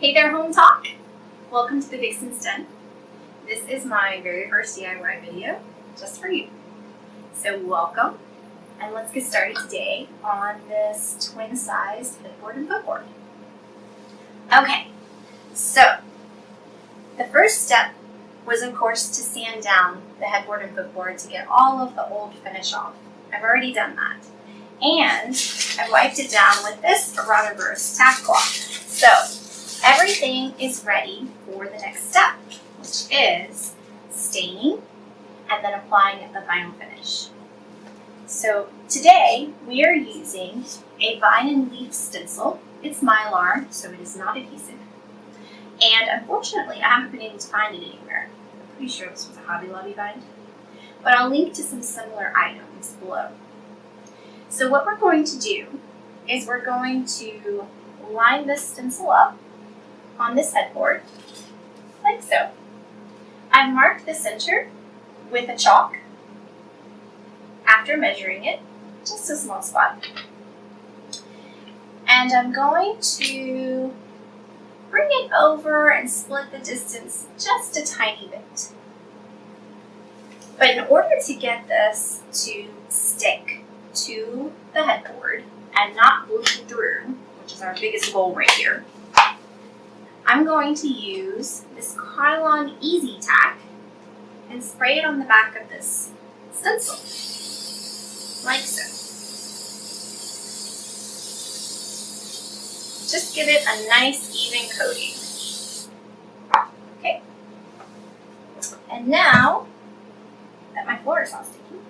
Hey there, Home Talk! Welcome to the Vixen Den. This is my very first DIY video, just for you. So welcome, and let's get started today on this twin-sized headboard and footboard. Okay, so the first step was, of course, to sand down the headboard and footboard to get all of the old finish off. I've already done that. And I wiped it down with this rather gross tack cloth. So everything is ready for the next step, which is staining and then applying the final finish. So today we are using a vine and leaf stencil. It's Mylar, so it is not adhesive. And unfortunately, I haven't been able to find it anywhere. I'm pretty sure this was a Hobby Lobby bind. But I'll link to some similar items below. So what we're going to do is we're going to line this stencil up on this headboard, like so. I've marked the center with a chalk after measuring it, just a small spot. And I'm going to bring it over and split the distance just a tiny bit. But in order to get this to stick to the headboard and not bleed through, which is our biggest goal right here, I'm going to use this Krylon Easy Tack and spray it on the back of this stencil, like so. Just give it a nice even coating. Okay. And now that my floor is all sticky,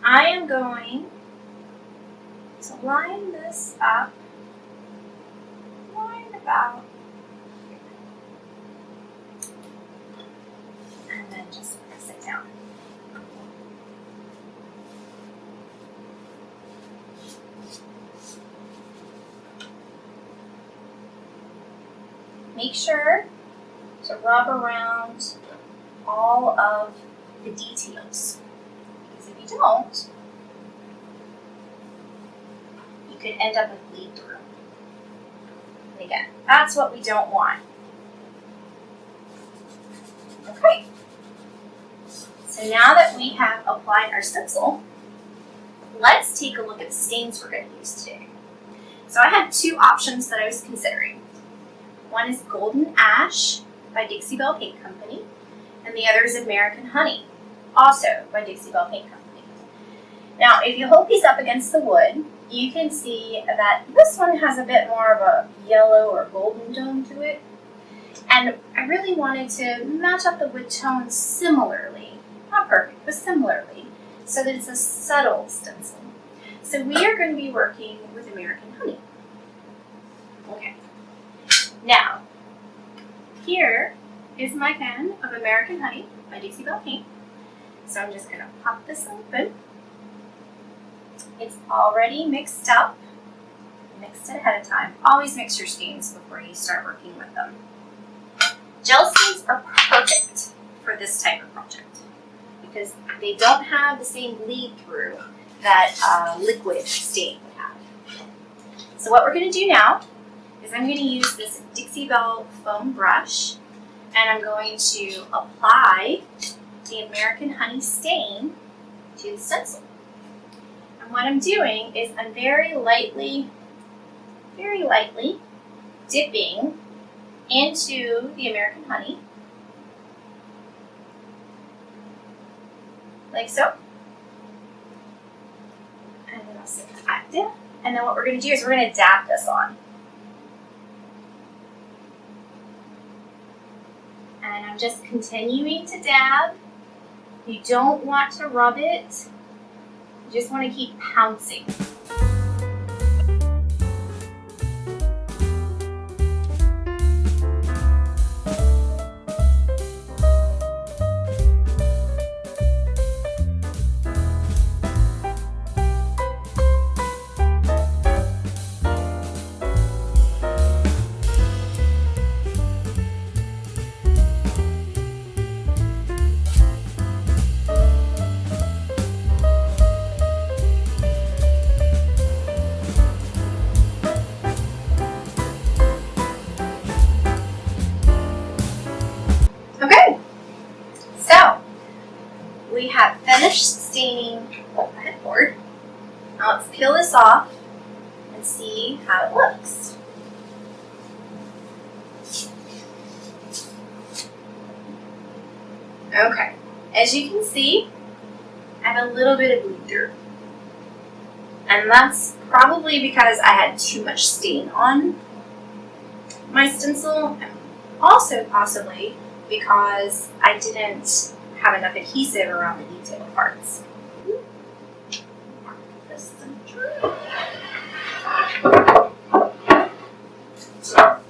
I am going to line this up right about here. And then just press it down. Make sure to rub around all of the details. If you don't, you could end up with bleed through. And again, that's what we don't want. Okay. So now that we have applied our stencil, let's take a look at the stains we're going to use today. So I had two options that I was considering. One is Golden Ash by Dixie Belle Paint Company, and the other is American Honey, also by Dixie Belle Paint Company. Now, if you hold these up against the wood, you can see that this one has a bit more of a yellow or golden tone to it. And I really wanted to match up the wood tones similarly, not perfect, but similarly, so that it's a subtle stencil. So we are going to be working with American Honey. Okay. Now, here is my can of American Honey by Dixie Belle Paint. So I'm just going to pop this open. It's already mixed up. Mixed it ahead of time. Always mix your stains before you start working with them. Gel stains are perfect for this type of project because they don't have the same bleed through that liquid stain would have. So what we're going to do now is I'm going to use this Dixie Belle foam brush, and I'm going to apply the American Honey stain to the stencil. And what I'm doing is I'm very lightly dipping into the American Honey, like so. And then I'll set it active. And then what we're going to do is we're going to dab this on. And I'm just continuing to dab. You don't want to rub it. You just want to keep pouncing. staining the headboard. Now let's peel this off and see how it looks. Okay, as you can see, I have a little bit of bleed through. And that's probably because I had too much stain on my stencil, and also possibly because I didn't have enough adhesive around the detailed parts. Mark this center.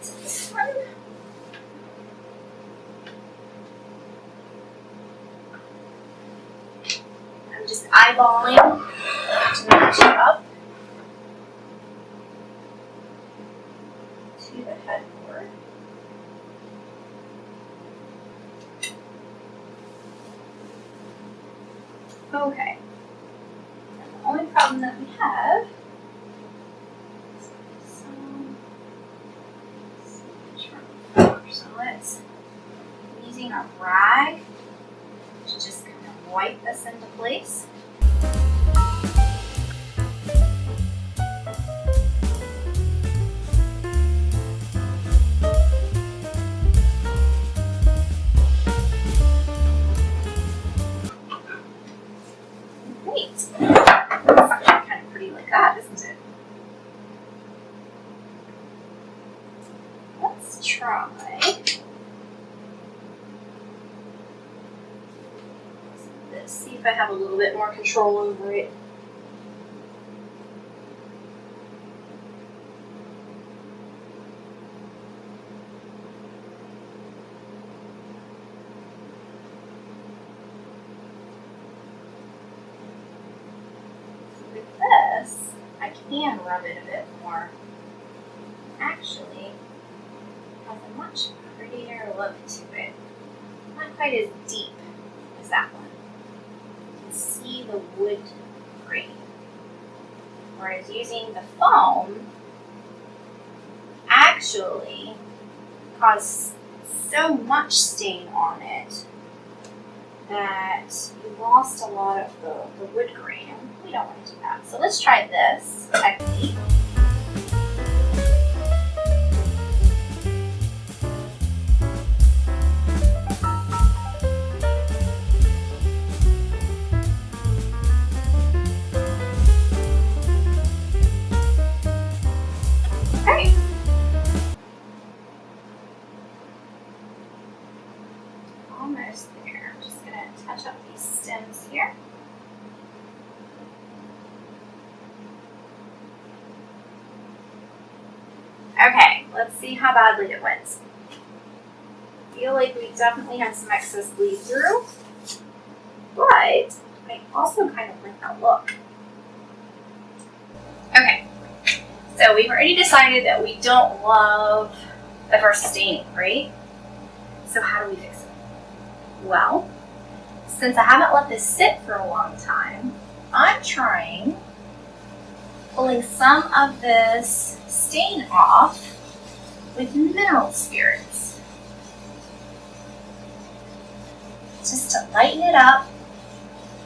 This one. I'm just eyeballing to match it up to the headboard. Okay. And the only problem that we have is some signature. So let's, I'm using a rag to just kind of wipe this into place. Great. It's actually kind of pretty like that, isn't it? Let's try this. See if I have a little bit more control over it. With this, I can rub it a bit more. Actually, has a much prettier look to it. Not quite as deep as that one. You can see the wood grain. Whereas using the foam actually caused so much stain on it that you lost a lot of the wood grain. We don't want to do that. So let's try this technique. Okay. Almost there. I'm just going to touch up these stems here. Okay, let's see how badly it went. I feel like we definitely had some excess bleed through, but I also kind of like that look. Okay, so we've already decided that we don't love the first staining, right? So how do we fix it? Well, since I haven't let this sit for a long time, I'm trying pulling some of this stain off with mineral spirits. Just to lighten it up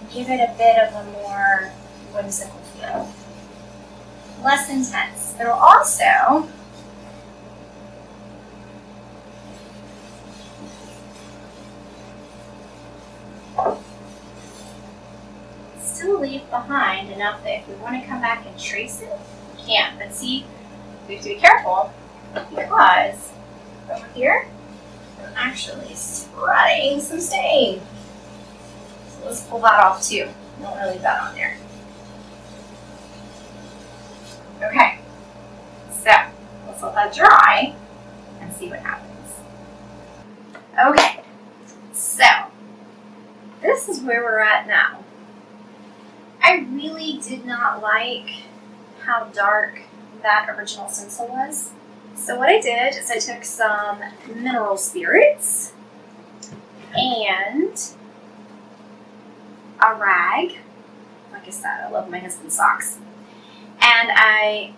and give it a bit of a more whimsical feel. Less intense. It'll also still leave behind enough that if we want to come back and trace it, we can. But see, we have to be careful because over here, we're actually spreading some stain. So let's pull that off too. Don't want to leave that on there. Okay, so let's let that dry and see what happens. Okay, so this is where we're at now. I really did not like how dark that original stencil was. So what I did is I took some mineral spirits and a rag. Like I said, I love my husband's socks. And I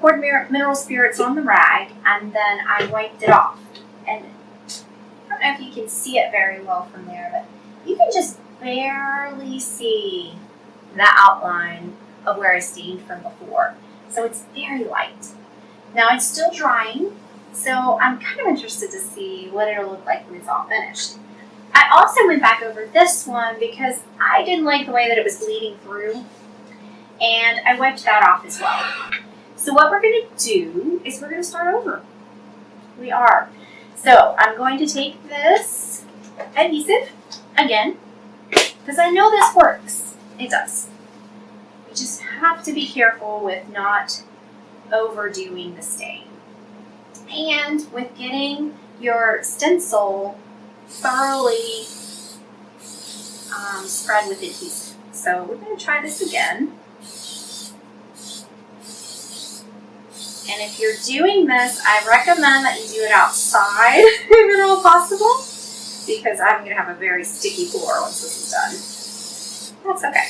poured mineral spirits on the rag and then I wiped it off. And I don't know if you can see it very well from there, but you can just barely see the outline of where I stained from before. So it's very light. Now it's still drying, so I'm kind of interested to see what it'll look like when it's all finished. I also went back over this one because I didn't like the way that it was bleeding through, and I wiped that off as well. So what we're going to do is we're going to start over. We are. So I'm going to take this adhesive again, because I know this works. It does. You just have to be careful with not overdoing the stain. And with getting your stencil thoroughly spread with adhesive. So we're going to try this again. And if you're doing this, I recommend that you do it outside if at all possible, because I'm going to have a very sticky floor once this is done. That's okay.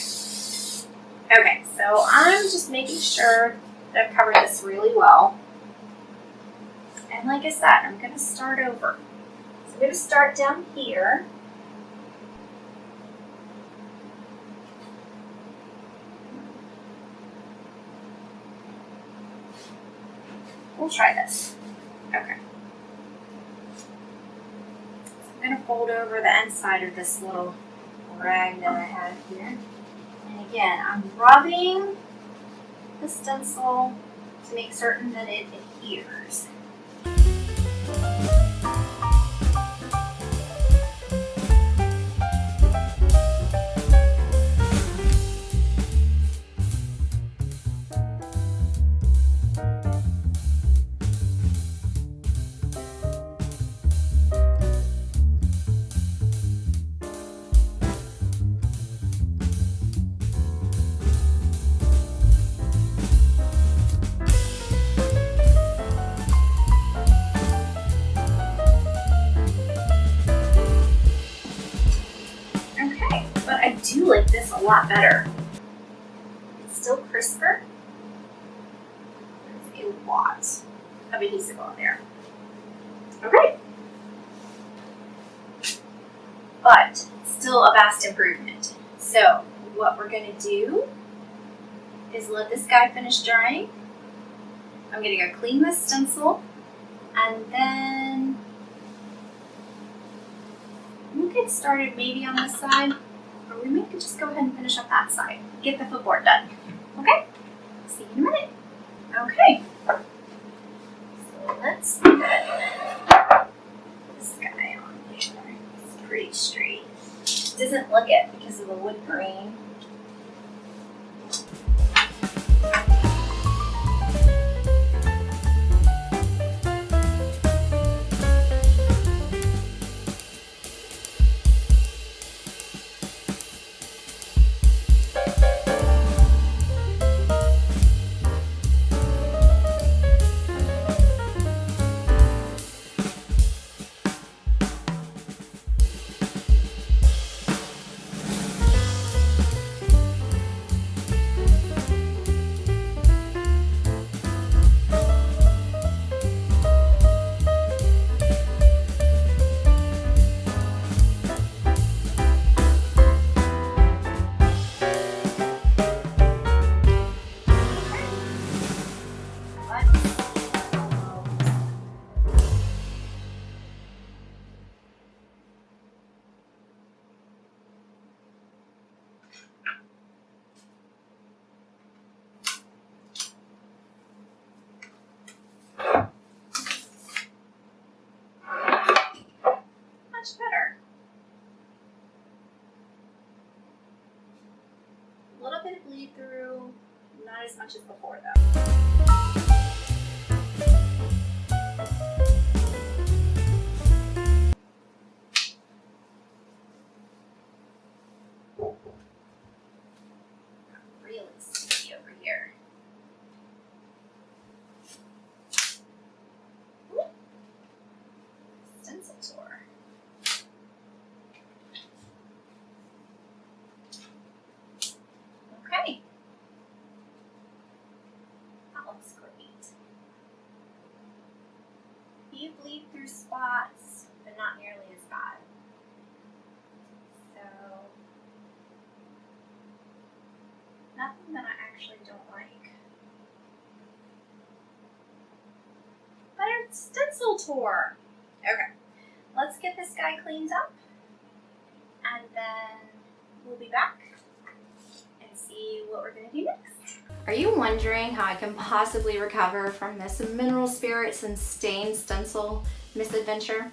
Okay, so I'm just making sure that I've covered this really well. And like I said, I'm going to start over. So I'm going to start down here. We'll try this. Okay. So I'm going to fold over the inside of this little rag that I have here. And again, I'm rubbing the stencil to make certain that it adheres. I do like this a lot better. It's still crisper. There's a lot of adhesive on there. Okay. But still a vast improvement. So what we're going to do is let this guy finish drying. I'm going to go clean this stencil, and then we'll get started maybe on this side. Or we may just go ahead and finish up that side. Get the footboard done. Okay? See you in a minute. Okay. So let's put this guy on here. It's pretty straight. Doesn't look it because of the wood grain. Better. A little bit of bleed through, not as much as before though. Really sticky over here. Stencil tour. Okay. That looks great. You bleed through spots, but not nearly as bad. So Nothing that I actually don't like. But it's stencil tour. Okay, let's get this guy cleaned up and then we'll be back and see what we're gonna do next. Are you wondering how I can possibly recover from this mineral spirits and stain stencil misadventure?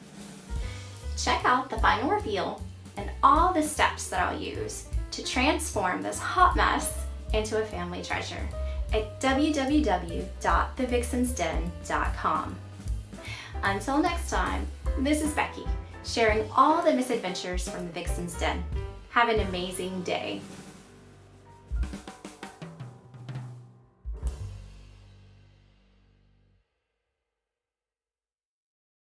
Check out the final reveal and all the steps that I'll use to transform this hot mess into a family treasure at www.thevixensden.com. Until next time, this is Becky, sharing all the misadventures from the Vixen's Den. Have an amazing day.